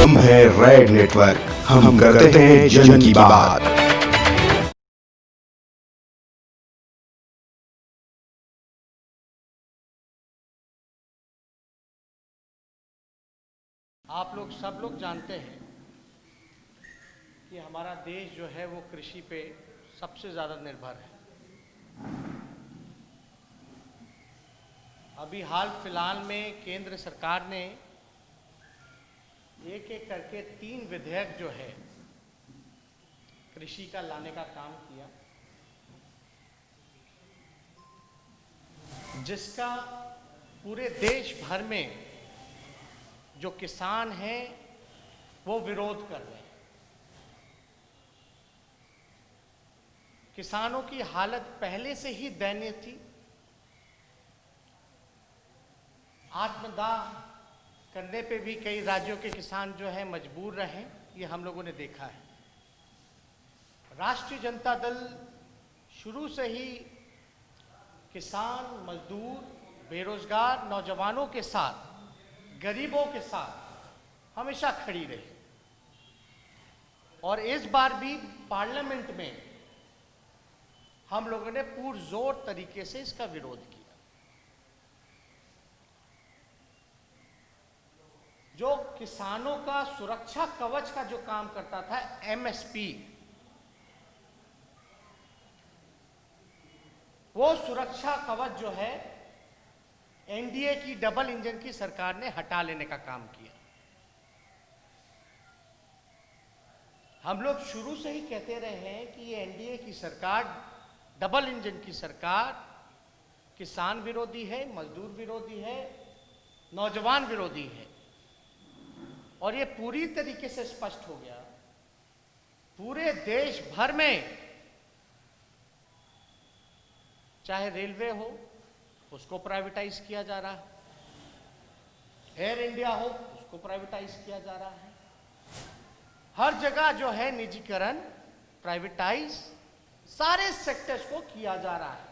हम है red network, हम करते हैं जन की बात। आप लोग सब लोग जानते हैं कि हमारा देश जो है वो कृषि पे सबसे ज़्यादा निर्भर है। अभी हाल फिलहाल में केंद्र सरकार ने एक एक करके 3 विधेयक जो है कृषि का लाने का काम किया, जिसका पूरे देश भर में जो किसान हैं वो विरोध कर रहे हैं। किसानों की हालत पहले से ही दयनीय थी। आत्मदाह करने पे भी कई राज्यों के किसान जो है मजबूर रहे, ये हम लोगों ने देखा है। राष्ट्रीय जनता दल शुरू से ही किसान, मजदूर, बेरोजगार नौजवानों के साथ, गरीबों के साथ हमेशा खड़ी रही और इस बार भी पार्लियामेंट में हम लोगों ने पुरजोर तरीके से इसका विरोध किया। जो किसानों का सुरक्षा कवच का जो काम करता था एमएसपी, वो सुरक्षा कवच जो है एनडीए की डबल इंजन की सरकार ने हटा लेने का काम किया। हम लोग शुरू से ही कहते रहे हैं कि ये एनडीए की सरकार, डबल इंजन की सरकार किसान विरोधी है, मजदूर विरोधी है, नौजवान विरोधी है। और ये पूरी तरीके से स्पष्ट हो गया। पूरे देश भर में चाहे रेलवे हो उसको प्राइवेटाइज किया जा रहा है, एयर इंडिया हो उसको प्राइवेटाइज किया जा रहा है, हर जगह जो है निजीकरण, प्राइवेटाइज, सारे सेक्टर्स को किया जा रहा है।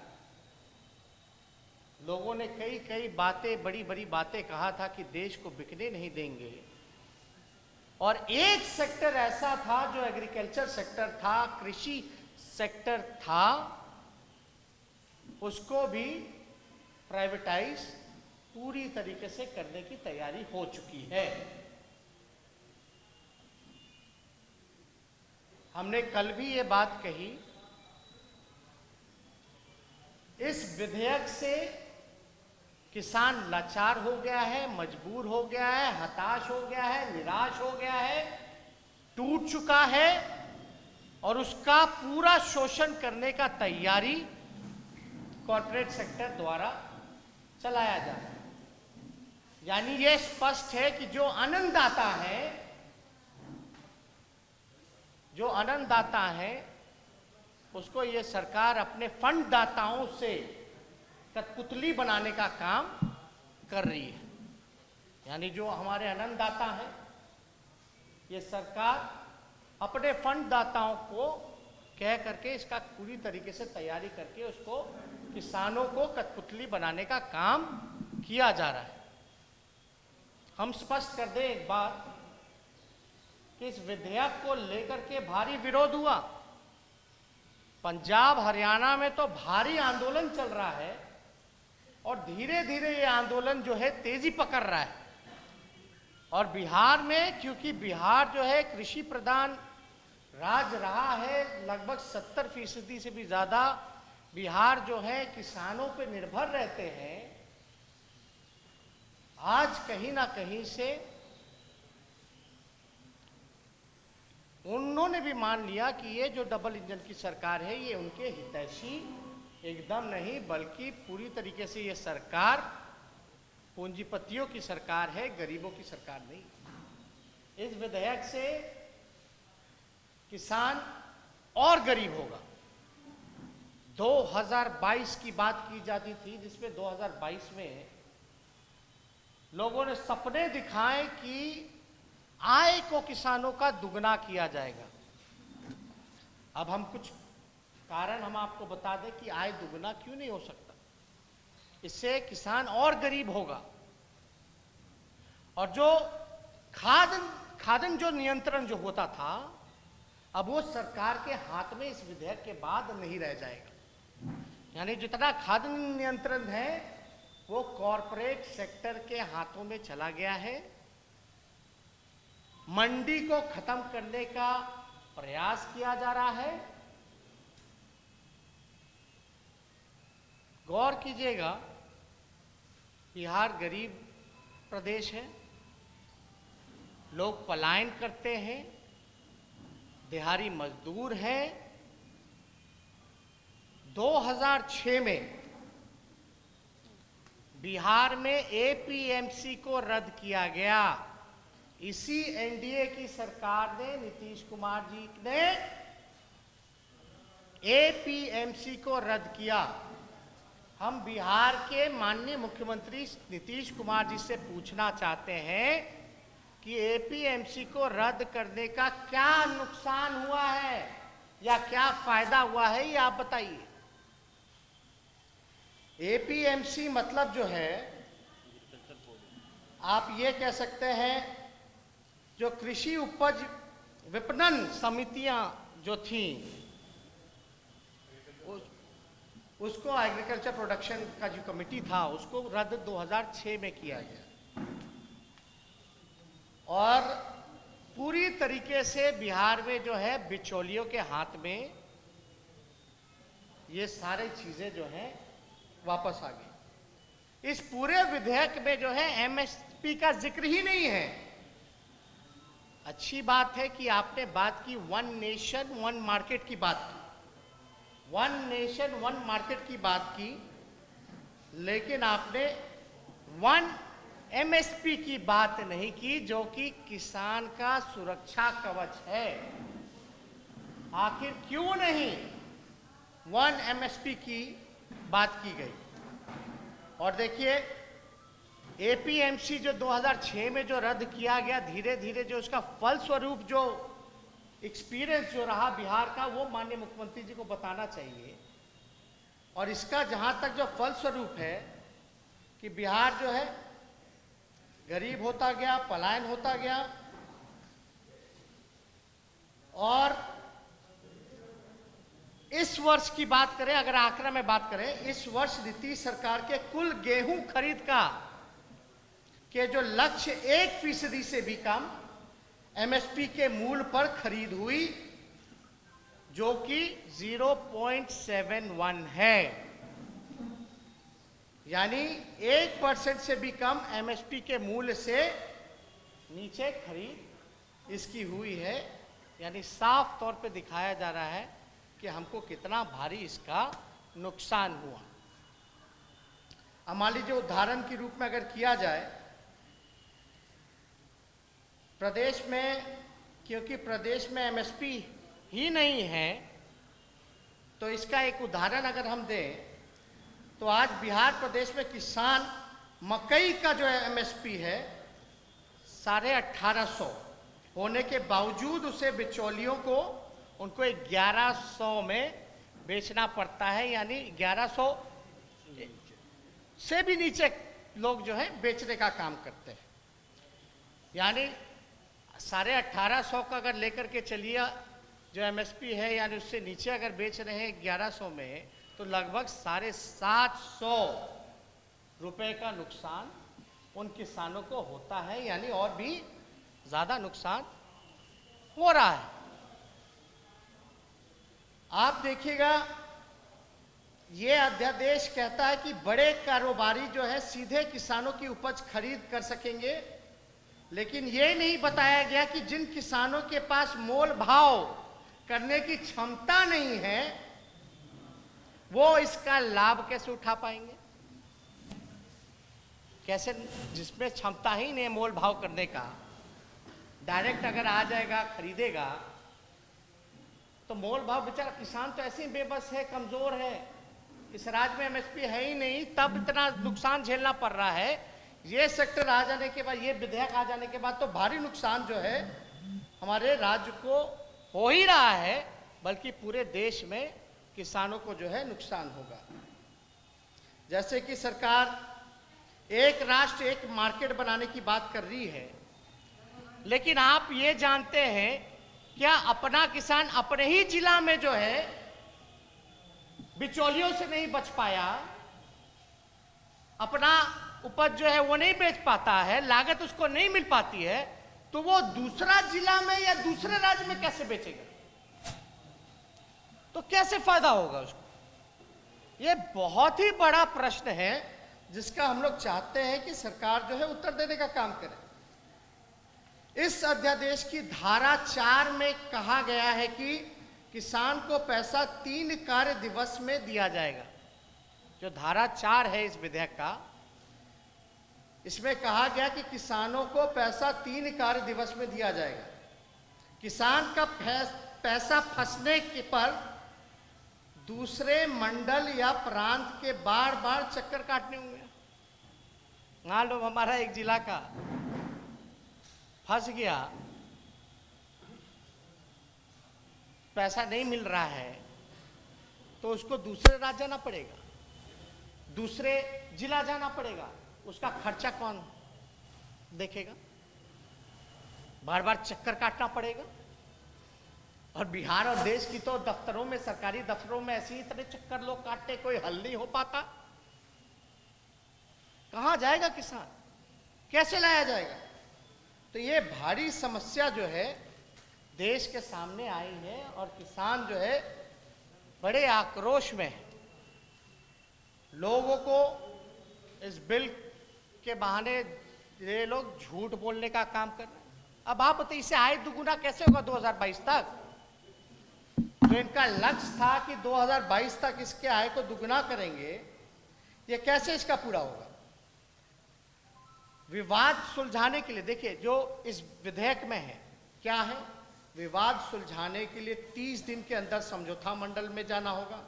लोगों ने कई कई बातें, बड़ी बड़ी बातें कहा था कि देश को बिकने नहीं देंगे, और एक सेक्टर ऐसा था जो एग्रीकल्चर सेक्टर था, कृषि सेक्टर था, उसको भी प्राइवेटाइज पूरी तरीके से करने की तैयारी हो चुकी है। हमने कल भी ये बात कही, इस विधेयक से किसान लाचार हो गया है, मजबूर हो गया है, हताश हो गया है, निराश हो गया है, टूट चुका है, और उसका पूरा शोषण करने का तैयारी कॉर्पोरेट सेक्टर द्वारा चलाया जा रहा है। यानी यह स्पष्ट है कि जो अन्नदाता है, जो अन्नदाता है, उसको ये सरकार अपने फंड दाताओं से कठपुतली बनाने का काम कर रही है। यानी जो हमारे अन्नदाता हैं, ये सरकार अपने फंड दाताओं को कह करके इसका पूरी तरीके से तैयारी करके उसको, किसानों को कठपुतली बनाने का काम किया जा रहा है। हम स्पष्ट कर दें एक बात कि इस विधेयक को लेकर के भारी विरोध हुआ। पंजाब, हरियाणा में तो भारी आंदोलन चल रहा है और धीरे धीरे ये आंदोलन जो है तेजी पकड़ रहा है। और बिहार में, क्योंकि बिहार जो है कृषि प्रधान राज्य रहा है, लगभग 70% से भी ज्यादा बिहार जो है किसानों पे निर्भर रहते हैं। आज कहीं ना कहीं से उन्होंने भी मान लिया कि ये जो डबल इंजन की सरकार है ये उनके हितैषी एकदम नहीं, बल्कि पूरी तरीके से ये सरकार पूंजीपतियों की सरकार है, गरीबों की सरकार नहीं। इस विधेयक से किसान और गरीब होगा। 2022 की बात की जाती थी, जिसमें 2022 में लोगों ने सपने दिखाए कि आय को किसानों का दुगना किया जाएगा। अब हम कुछ कारण हम आपको बता दें कि आय दुगना क्यों नहीं हो सकता। इससे किसान और गरीब होगा, और जो खाद्यान्न जो नियंत्रण जो होता था, अब वो सरकार के हाथ में इस विधेयक के बाद नहीं रह जाएगा। यानी जितना खाद्यान्न नियंत्रण है वो कॉरपोरेट सेक्टर के हाथों में चला गया है। मंडी को खत्म करने का प्रयास किया जा रहा है। गौर कीजिएगा, बिहार गरीब प्रदेश है, लोग पलायन करते हैं, दिहाड़ी मजदूर हैं। 2006 में बिहार में एपीएमसी को रद्द किया गया। इसी एनडीए की सरकार ने, नीतीश कुमार जी ने एपीएमसी को रद्द किया। हम बिहार के माननीय मुख्यमंत्री नीतीश कुमार जी से पूछना चाहते हैं कि एपीएमसी को रद्द करने का क्या नुकसान हुआ है या क्या फायदा हुआ है, ये आप बताइए। एपीएमसी मतलब जो है, आप ये कह सकते हैं, जो कृषि उपज विपणन समितियां जो थी, उसको एग्रीकल्चर प्रोडक्शन का जो कमेटी था उसको रद्द 2006 में किया गया। और पूरी तरीके से बिहार में जो है बिचौलियों के हाथ में ये सारी चीजें जो हैं वापस आ गई। इस पूरे विधेयक में जो है एमएसपी का जिक्र ही नहीं है। अच्छी बात है कि आपने बात की वन नेशन वन मार्केट की बात की, वन नेशन वन मार्केट की बात की, लेकिन आपने वन एमएसपी की बात नहीं की, जो कि किसान का सुरक्षा कवच है। आखिर क्यों नहीं वन एमएसपी की बात की गई? और देखिए, एपीएमसी जो 2006 में जो रद्द किया गया, धीरे धीरे जो उसका फलस्वरूप जो एक्सपीरियंस जो रहा बिहार का, वो माननीय मुख्यमंत्री जी को बताना चाहिए। और इसका जहां तक जो फलस्वरूप है कि बिहार जो है गरीब होता गया, पलायन होता गया। और इस वर्ष की बात करें, अगर आंकड़ा में बात करें, इस वर्ष नीतीश सरकार के कुल गेहूं खरीद का के जो लक्ष्य 1% से भी कम एमएसपी के मूल्य पर खरीद हुई, जो कि 0.71 है। यानी 1% से भी कम एमएसपी के मूल्य से नीचे खरीद इसकी हुई है। यानी साफ तौर पे दिखाया जा रहा है कि हमको कितना भारी इसका नुकसान हुआ। अब मान लीजिए, उदाहरण के रूप में अगर किया जाए, प्रदेश में, क्योंकि प्रदेश में एमएसपी ही नहीं है, तो इसका एक उदाहरण अगर हम दें तो आज बिहार प्रदेश में किसान मकई का जो एमएसपी है 1850 होने के बावजूद उसे बिचौलियों को उनको 1100 में बेचना पड़ता है। यानी 1100 से भी नीचे लोग जो है बेचने का काम करते हैं। यानी 1850 का अगर लेकर के चलिए जो एमएसपी है, यानी उससे नीचे अगर बेच रहे हैं 1100 में, तो लगभग 750 रुपए का नुकसान उन किसानों को होता है। यानी और भी ज्यादा नुकसान हो रहा है। आप देखिएगा, ये अध्यादेश कहता है कि बड़े कारोबारी जो है सीधे किसानों की उपज खरीद कर सकेंगे, लेकिन ये नहीं बताया गया कि जिन किसानों के पास मोल भाव करने की क्षमता नहीं है, वो इसका लाभ कैसे उठा पाएंगे। कैसे, जिसमें क्षमता ही नहीं है मोल भाव करने का, डायरेक्ट अगर आ जाएगा खरीदेगा, तो मोल भाव, बेचारा किसान तो ऐसे ही बेबस है, कमजोर है, इस राज्य में एमएसपी है ही नहीं, तब इतना नुकसान झेलना पड़ रहा है। ये सेक्टर आ जाने के बाद, ये विधेयक आ जाने के बाद तो भारी नुकसान जो है हमारे राज्य को हो ही रहा है, बल्कि पूरे देश में किसानों को जो है नुकसान होगा। जैसे कि सरकार एक राष्ट्र एक मार्केट बनाने की बात कर रही है, लेकिन आप ये जानते हैं क्या अपना किसान अपने ही जिला में जो है बिचौलियों से नहीं बच पाया, अपना उपज जो है वो नहीं बेच पाता है, लागत उसको नहीं मिल पाती है, तो वो दूसरा जिला में या दूसरे राज्य में कैसे बेचेगा? तो कैसे फायदा होगा उसको? ये बहुत ही बड़ा प्रश्न है जिसका हम लोग चाहते हैं कि सरकार जो है उत्तर देने का काम करे। इस अध्यादेश की धारा 4 में कहा गया है कि किसान को पैसा 3 कार्य दिवस में दिया जाएगा। जो धारा 4 है इस विधेयक का, इसमें कहा गया कि किसानों को पैसा 3 कार्य दिवस में दिया जाएगा। किसान का पैसा फंसने के पर दूसरे मंडल या प्रांत के बार बार चक्कर काटने होंगे। मान लो हमारा एक जिला का फंस गया, पैसा नहीं मिल रहा है, तो उसको दूसरे राज्य जाना पड़ेगा, दूसरे जिला जाना पड़ेगा। उसका खर्चा कौन देखेगा? बार बार चक्कर काटना पड़ेगा। और बिहार और देश की तो दफ्तरों में, सरकारी दफ्तरों में ऐसी ही तरह चक्कर लोग काटते, कोई हल नहीं हो पाता। कहां जाएगा किसान? कैसे लाया जाएगा? तो ये भारी समस्या जो है देश के सामने आई है और किसान जो है बड़े आक्रोश में है। लोगों को इस बिल के बहाने ये लोग झूठ बोलने का काम कर रहे हैं। अब आप बताइए इससे आय दुगुना कैसे होगा 2022 तक? तो इनका लक्ष्य था कि 2022 तक इसके आय को दुगुना करेंगे, ये कैसे इसका पूरा होगा? विवाद सुलझाने के लिए देखिए जो इस विधेयक में है क्या है, विवाद सुलझाने के लिए 30 दिन के अंदर समझौता मंडल में जाना होगा।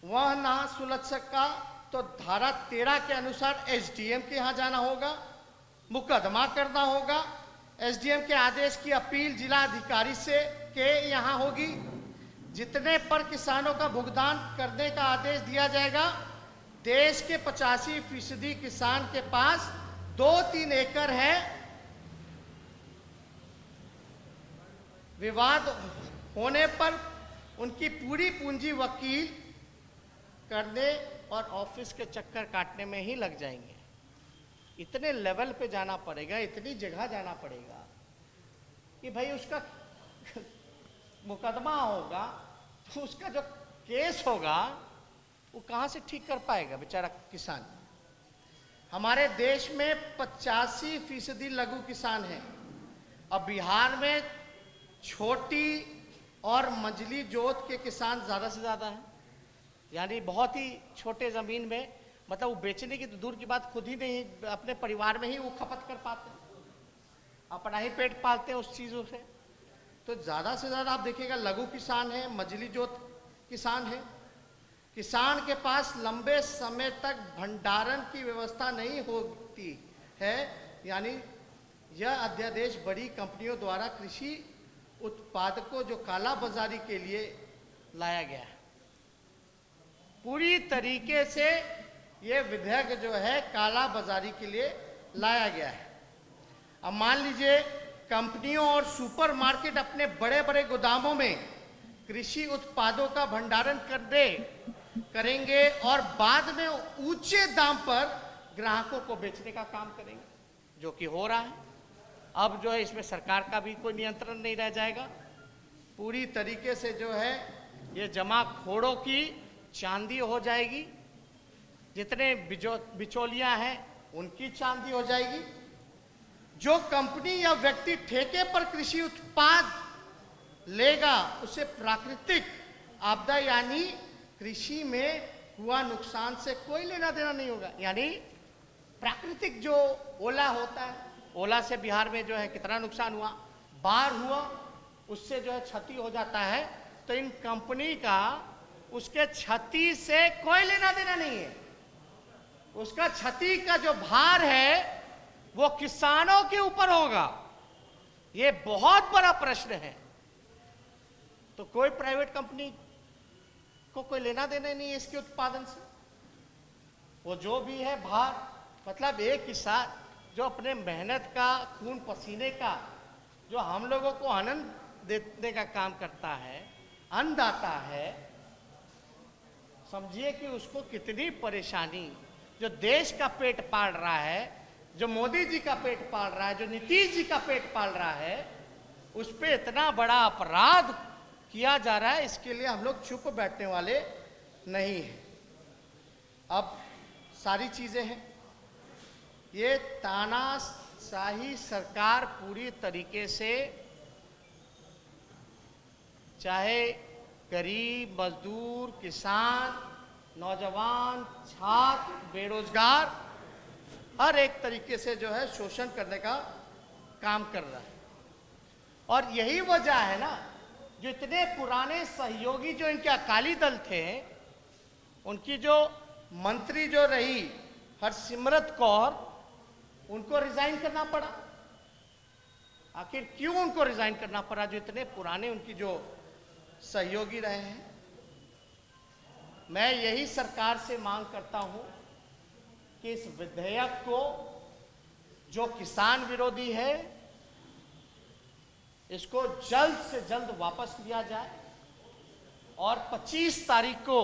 वह ना सुलझ सका तो धारा 13 के अनुसार एसडीएम के यहां जाना होगा, मुकदमा करना होगा। एसडीएम के आदेश की अपील जिला अधिकारी से के यहां होगी। जितने पर किसानों का भुगतान करने का आदेश दिया जाएगा, देश के 85% किसान के पास 2-3 एकड़ है। विवाद होने पर उनकी पूरी पूंजी वकील करने और ऑफिस के चक्कर काटने में ही लग जाएंगे। इतने लेवल पे जाना पड़ेगा, इतनी जगह जाना पड़ेगा कि भाई उसका मुकदमा होगा तो उसका जो केस होगा वो कहाँ से ठीक कर पाएगा बेचारा किसान? हमारे देश में 85% लघु किसान हैं। अब बिहार में छोटी और मंझली जोत के किसान ज़्यादा से ज़्यादा हैं, यानी बहुत ही छोटे ज़मीन में, मतलब वो बेचने की तो दूर की बात, खुद ही नहीं, अपने परिवार में ही वो खपत कर पाते हैं, अपना ही पेट पालते हैं उस चीज़ों से। तो ज़्यादा से ज़्यादा आप देखिएगा लघु किसान है, मझली जोत किसान है। किसान के पास लंबे समय तक भंडारण की व्यवस्था नहीं होती है, यानी यह अध्यादेश बड़ी कंपनियों द्वारा कृषि उत्पादकों जो काला बाजारी के लिए लाया गया है। पूरी तरीके से ये विधेयक जो है काला बाजारी के लिए लाया गया है। अब मान लीजिए कंपनियों और सुपरमार्केट अपने बड़े बड़े गोदामों में कृषि उत्पादों का भंडारण करेंगे और बाद में ऊंचे दाम पर ग्राहकों को बेचने का काम करेंगे, जो कि हो रहा है। अब जो है इसमें सरकार का भी कोई नियंत्रण नहीं रह जाएगा। पूरी तरीके से जो है ये जमाखोरों की चांदी हो जाएगी। जितने बिचौलियां हैं उनकी चांदी हो जाएगी। जो कंपनी या व्यक्ति ठेके पर कृषि उत्पाद लेगा उसे प्राकृतिक आपदा यानी कृषि में हुआ नुकसान से कोई लेना देना नहीं होगा। यानी प्राकृतिक जो ओला होता है, ओला से बिहार में जो है कितना नुकसान हुआ, बाढ़ हुआ, उससे जो है क्षति हो जाता है, तो इन कंपनी का उसके क्षति से कोई लेना देना नहीं है। उसका क्षति का जो भार है वो किसानों के ऊपर होगा। ये बहुत बड़ा प्रश्न है। तो कोई प्राइवेट कंपनी को कोई लेना देना नहीं है इसके उत्पादन से। वो जो भी है भार, मतलब एक किसान जो अपने मेहनत का, खून पसीने का, जो हम लोगों को आनंद देने का काम करता है, अन्नदाता है, समझिए कि उसको कितनी परेशानी, जो देश का पेट पाल रहा है, जो मोदी जी का पेट पाल रहा है, जो नीतीश जी का पेट पाल रहा है, उस पे इतना बड़ा अपराध किया जा रहा है। इसके लिए हम लोग चुप बैठने वाले नहीं हैं। अब सारी चीजें हैं, ये तानाशाही सरकार पूरी तरीके से, चाहे गरीब, मजदूर, किसान, नौजवान, छात्र, बेरोजगार, हर एक तरीके से जो है शोषण करने का काम कर रहा है। और यही वजह है ना, जो इतने पुराने सहयोगी जो इनके अकाली दल थे, उनकी जो मंत्री जो रही हरसिमरत कौर, उनको रिजाइन करना पड़ा। आखिर क्यों उनको रिजाइन करना पड़ा, जो इतने पुराने उनकी जो सहयोगी रहे हैं? मैं यही सरकार से मांग करता हूं कि इस विधेयक को, जो किसान विरोधी है, इसको जल्द से जल्द वापस लिया जाए और 25 तारीख को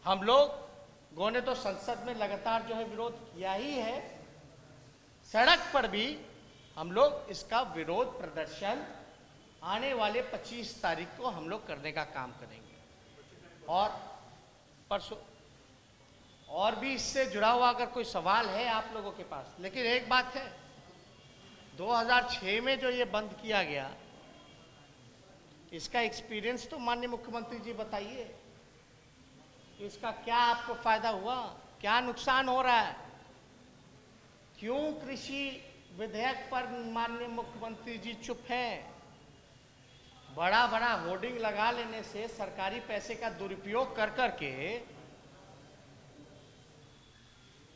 हम लोगों ने तो संसद में लगातार जो है विरोध किया ही है, सड़क पर भी हम लोग इसका विरोध प्रदर्शन आने वाले 25 तारीख को हम लोग करने का काम करेंगे। और परसों और भी इससे जुड़ा हुआ अगर कोई सवाल है आप लोगों के पास, लेकिन एक बात है, 2006 में जो ये बंद किया गया, इसका एक्सपीरियंस तो माननीय मुख्यमंत्री जी बताइए, इसका क्या आपको फायदा हुआ, क्या नुकसान हो रहा है? क्यों कृषि विधेयक पर माननीय मुख्यमंत्री जी चुप हैं? बड़ा बड़ा होर्डिंग लगा लेने से, सरकारी पैसे का दुरुपयोग कर करके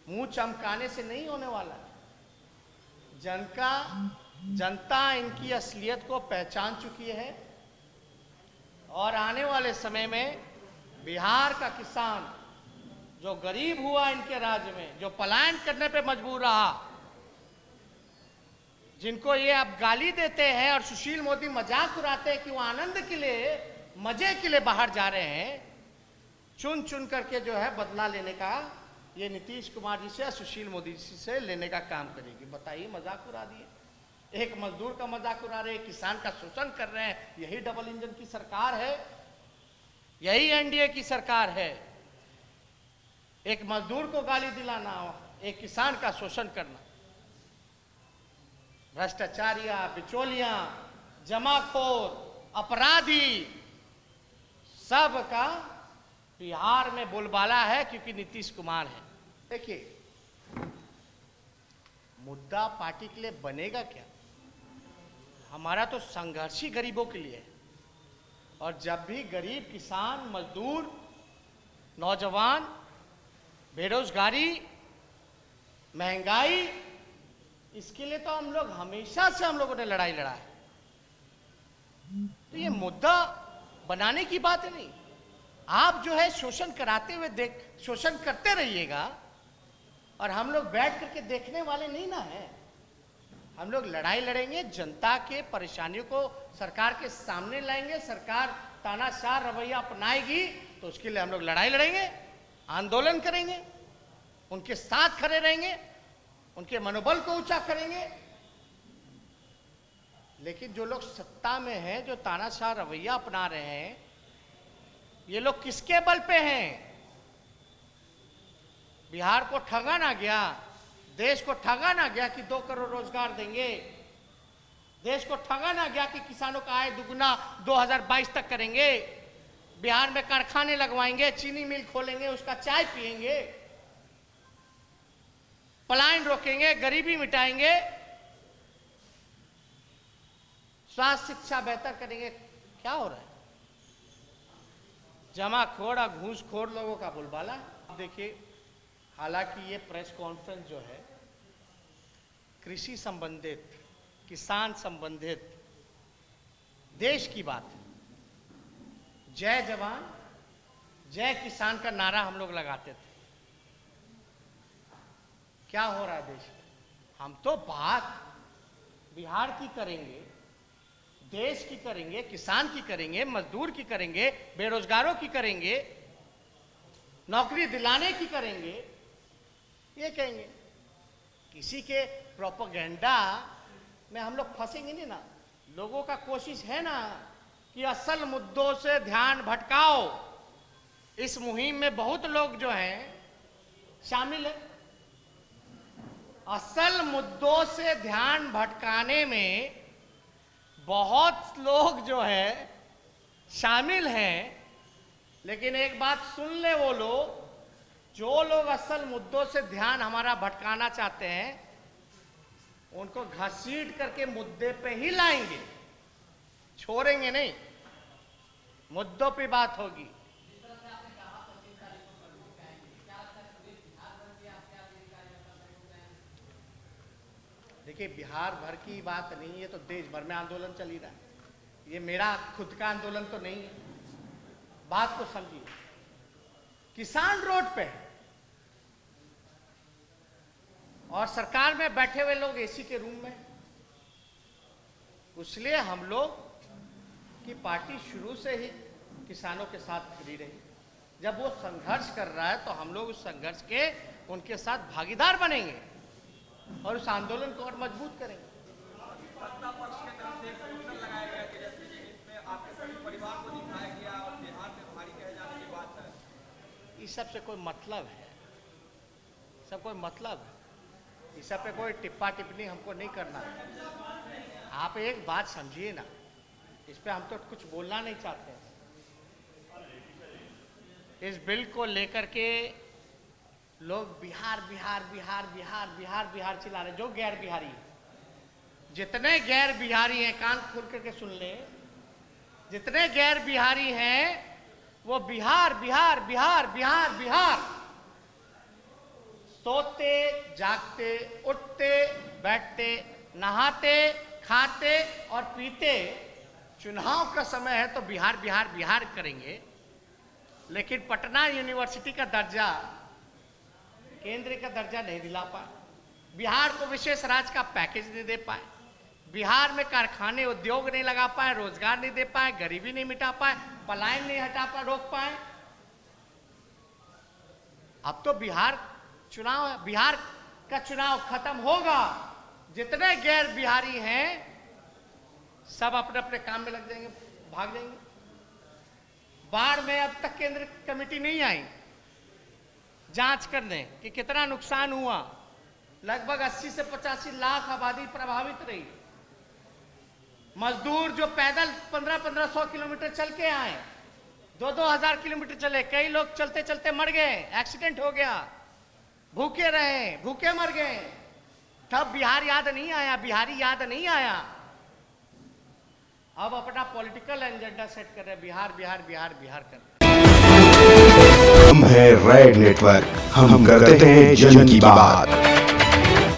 मुंह चमकाने से नहीं होने वाला। जनता इनकी असलियत को पहचान चुकी है और आने वाले समय में बिहार का किसान, जो गरीब हुआ इनके राज्य में, जो पलायन करने पे मजबूर रहा, जिनको ये अब गाली देते हैं और सुशील मोदी मजाक उड़ाते हैं कि वो आनंद के लिए, मजे के लिए बाहर जा रहे हैं, चुन चुन करके जो है बदला लेने का ये नीतीश कुमार जी से या सुशील मोदी जी से लेने का काम करेगी। बताइए, मजाक उड़ा दिए, एक मजदूर का मजाक उड़ा रहे हैं, किसान का शोषण कर रहे हैं। यही डबल इंजन की सरकार है, यही एनडीए की सरकार है। एक मजदूर को गाली दिलाना, एक किसान का शोषण करना। भ्रष्टाचारिया, बिचौलियां, जमाखोर, अपराधी, सब का बिहार में बोलबाला है, क्योंकि नीतीश कुमार है। देखिए, मुद्दा पार्टी के लिए बनेगा क्या? हमारा तो संघर्ष ही गरीबों के लिए है। और जब भी गरीब, किसान, मजदूर, नौजवान, बेरोजगारी, महंगाई, इसके लिए तो हम लोग हमेशा से हम लोगों ने लड़ाई लड़ा है। तो ये मुद्दा बनाने की बात है नहीं। आप जो है शोषण कराते हुए शोषण करते रहिएगा और हम लोग बैठ करके देखने वाले नहीं ना है। हम लोग लड़ाई लड़ेंगे, जनता के परेशानियों को सरकार के सामने लाएंगे। सरकार तानाशाह रवैया अपनाएगी तो उसके लिए हम लोग लड़ाई लड़ेंगे, आंदोलन करेंगे, उनके साथ खड़े रहेंगे, उनके मनोबल को ऊंचा करेंगे। लेकिन जो लोग सत्ता में हैं, जो तानाशाह रवैया अपना रहे हैं, ये लोग किसके बल पे हैं? बिहार को ठगा ना गया, देश को ठगा ना गया कि 2 करोड़ रोजगार देंगे, देश को ठगा ना गया कि किसानों का आय दुगुना 2022 तक करेंगे, बिहार में कारखाने लगवाएंगे, चीनी मिल खोलेंगे, उसका चाय पिएंगे, पलायन रोकेंगे, गरीबी मिटाएंगे, स्वास्थ्य शिक्षा बेहतर करेंगे। क्या हो रहा है? जमाखोर और घूसखोर लोगों का बोलबाला। आप देखिए, हालांकि ये प्रेस कॉन्फ्रेंस जो है कृषि संबंधित, किसान संबंधित, देश की बात है। जय जवान जय किसान का नारा हम लोग लगाते थे। क्या हो रहा है देश में। हम तो बात बिहार की करेंगे, देश की करेंगे, किसान की करेंगे, मजदूर की करेंगे, बेरोजगारों की करेंगे, नौकरी दिलाने की करेंगे, ये कहेंगे। किसी के प्रोपेगेंडा में हम लोग फंसेंगे नहीं ना। लोगों का कोशिश है ना कि असल मुद्दों से ध्यान भटकाओ। इस मुहिम में बहुत लोग जो हैं शामिल हैं। असल मुद्दों से ध्यान भटकाने में बहुत लोग जो है शामिल हैं। लेकिन एक बात सुन ले, वो लोग जो लोग असल मुद्दों से ध्यान हमारा भटकाना चाहते हैं उनको घसीट करके मुद्दे पे ही लाएंगे, छोड़ेंगे नहीं। मुद्दों पे बात होगी। देखिए, बिहार भर की बात नहीं है, तो देश भर में आंदोलन चल ही रहा है। ये मेरा खुद का आंदोलन तो नहीं है। बात को समझिए। किसान रोड पे है और सरकार में बैठे हुए लोग एसी के रूम में। इसलिए हम लोग की पार्टी शुरू से ही किसानों के साथ खड़ी रही। जब वो संघर्ष कर रहा है तो हम लोग उस संघर्ष के उनके साथ भागीदार बनेंगे और उस आंदोलन को और मजबूत करेंगे। सत्ता पक्ष की तरफ से एक पोस्टर लगाया गया कि जैसे कि इसमें आपके सभी परिवार को दिखाया गया और बिहार में भारी कहे जाने की बात है। इस सब से कोई मतलब है? सब कोई मतलब है? इस सब पे कोई टिप्पा टिप्पणी हमको नहीं करना है। आप एक बात समझिए ना, इस पे हम तो कुछ बोलना नहीं चाहते हैं। इस बिल को लेकर के लोग बिहार बिहार बिहार बिहार बिहार बिहार चिल्ला रहे। जो गैर बिहारी है, जितने गैर बिहारी हैं, कान खोल करके सुन ले, जितने गैर बिहारी हैं वो बिहार बिहार बिहार बिहार बिहार, सोते जागते, उठते बैठते, नहाते खाते और पीते, चुनाव का समय है तो बिहार बिहार बिहार करेंगे। लेकिन पटना यूनिवर्सिटी का दर्जा, केंद्र का दर्जा नहीं दिला पाए, बिहार को विशेष राज्य का पैकेज नहीं दे पाए, बिहार में कारखाने उद्योग नहीं लगा पाए, रोजगार नहीं दे पाए, गरीबी नहीं मिटा पाए, पलायन नहीं हटा पाए, रोक पाए। अब तो बिहार चुनाव है, बिहार का चुनाव खत्म होगा। जितने गैर बिहारी हैं सब अपने अपने काम में लग जाएंगे, भाग जाएंगे। बाढ़ में अब तक केंद्र कमेटी नहीं आई जांच करने कि कितना नुकसान हुआ। लगभग 80 से 85 लाख आबादी प्रभावित रही। मजदूर जो पैदल 1500 किलोमीटर चल के आए, 2000 किलोमीटर चले, कई लोग चलते चलते मर गए, एक्सीडेंट हो गया, भूखे रहे, भूखे मर गए। तब बिहार याद नहीं आया, बिहारी याद नहीं आया। अब अपना पॉलिटिकल एजेंडा सेट कर रहे, बिहार बिहार बिहार बिहार कर रहे। हम है रेड नेटवर्क, हम करते हैं जन की बात।